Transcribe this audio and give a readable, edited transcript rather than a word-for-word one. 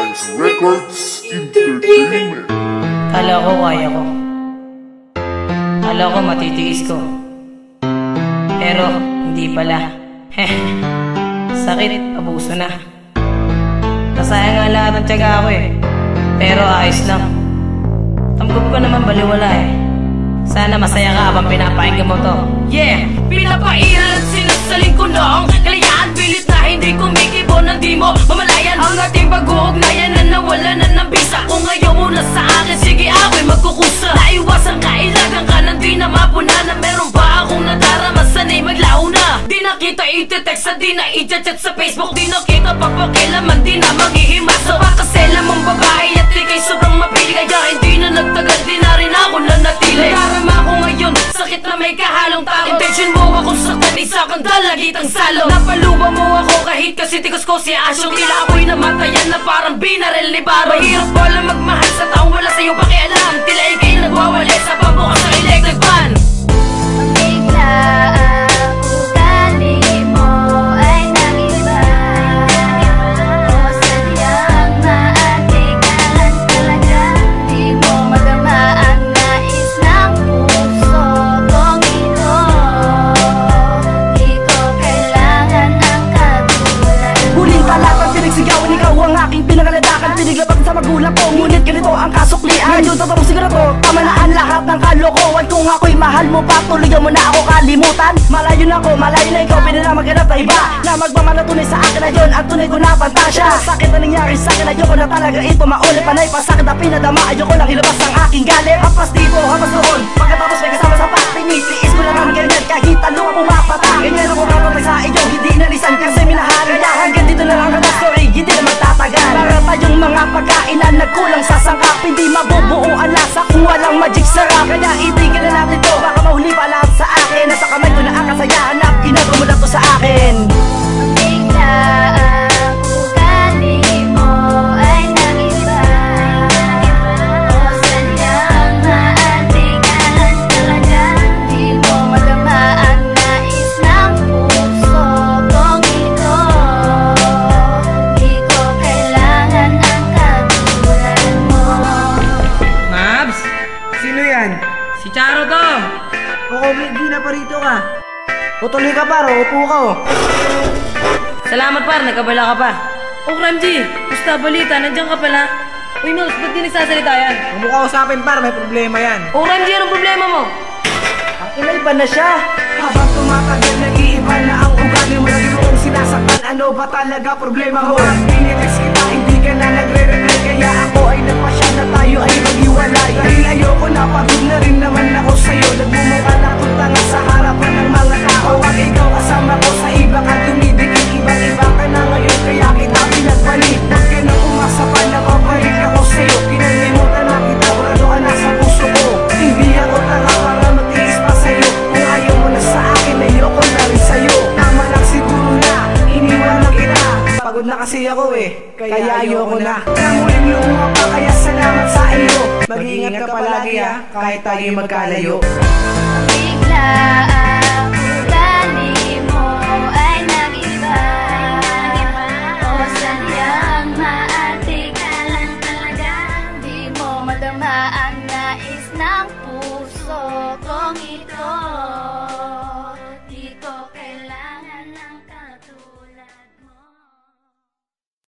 Times Records Entertainment. Kala ko kaya ko. Kala ko matitiis ko. Pero hindi pala. Sakit, abuso na. Nasayang nga lahat ng tiyaga ko eh. Pero ayos lang. Tamgop ko naman baliwala eh. Sana masaya ka habang pinapakinggan mo to. Yeah! Pinapairal at sinasaling ko noong kalayaan, pilit na hindi kumikibo ng di mo mamalayan. Ang ating pag-uugnayan na nawala na ng bisa. Kung ngayon mo na sa akin, sige ako'y magkukusa. Naiwasan ka, ilagang ka nang di na mapuna. Na meron ba akong nadarama, sanay maglaho na. Di na kita iti-text at di na i-chat sa Facebook. Di na kita papakilaman, di na maghihimaso. Pakasela mong babae at ikay sobrang mapili. Kaya hindi na nagtagal, di na rin ako nanatili. Nadarama ko ngayon, sakit na may kahalong tao. Intention mo ako saktan, isa kang dalagitang salo. Napaluba mo ako kahit kasi tikos ko si Asyo. Tila ako'y namatayan na parang binaril ni Baro. Mahirap pala magmahal sa taong wala sa'yo pakialam. Tila ikay nagwawali sa pambukas ng electric fan. Pinaglapat sa magulang ko, ngunit ganito ang kasuklian. Ngayon totoo siguro to, tama na ang lahat ng kalokohan. Kung ako'y mahal mo pa, tuluyan mo na ako kalimutan. Malayo na ako, malayo na ikaw, pwede na maghanap na iba na magmamahal tunay sa akin na yun, ang tunay ko na pantasya. Sakit na nangyari sa akin, ayoko na talaga ito maulit. Panay pa sakit na pinadama, ayoko lang ilabas ang aking galit. Hapas dito, hapas doon, pagkatapos may kasama sa pak. Tinitiis ko lang ang ganyan, kahit talo ang pumapata. Ganyan ako kapapay sa iyo, hindi nalisan kasi minahal. Kaya hanggang dito na lang ang story, hindi na magtatagal. Para tayong mga pagkain na nagkulang sa sangkap, hindi mabubuo ang lasa kung walang magic sarap. Kaya itigil na natin to, baka mahuli pa lahat sa akin. Nasa kamay ko na ang kasayahan na ginagawa mo lang to sa akin. Si Charo to! Hindi na pa rito ka. Tutuloy ka par, upo ka oh. Salamat par, nagkabala ka pa. Oh Ramji, gusta balita, nandiyan ka pala. Uy Nos, ba't di nagsasalita yan? Huwag mo kausapin par, may problema yan. Oh Ramji, anong problema mo? Ang inay ba na siya? Habang tumatagal, nag-iiba na ang ugali mo. Lagi mo kong sinasaktan, ano ba talaga problema mo? Tinitext kita, hindi ka na nagre-reply. Kaya ako ay nagpasya na tayo ay maghiwalay. Dahil ayoko na, pagod na rin naman ako sa'yo. Nagmumukha na kung tanga sa harapan ng mga tao. At ikaw kasama ko sa iba ka tumibigil. Ibang-iba ka na ngayon, kaya kita pinagbalik. Huwag ka na umasa pa, nakabalik ako sa'yo. Kinalimutan na kita, burado ka na sa puso ko. Hindi ako tanga para matiis pa sa'yo. Kung ayaw mo na sa akin, ayoko na rin sa'yo. Tama lang siguro na, iniwan na kita. Pagod na kasi ako eh, kaya ayoko na. Namuling lumuha pa, kaya salamat sa iyo. Mag-iingat ka palagi kahit tayo'y magkalayo. Biglaan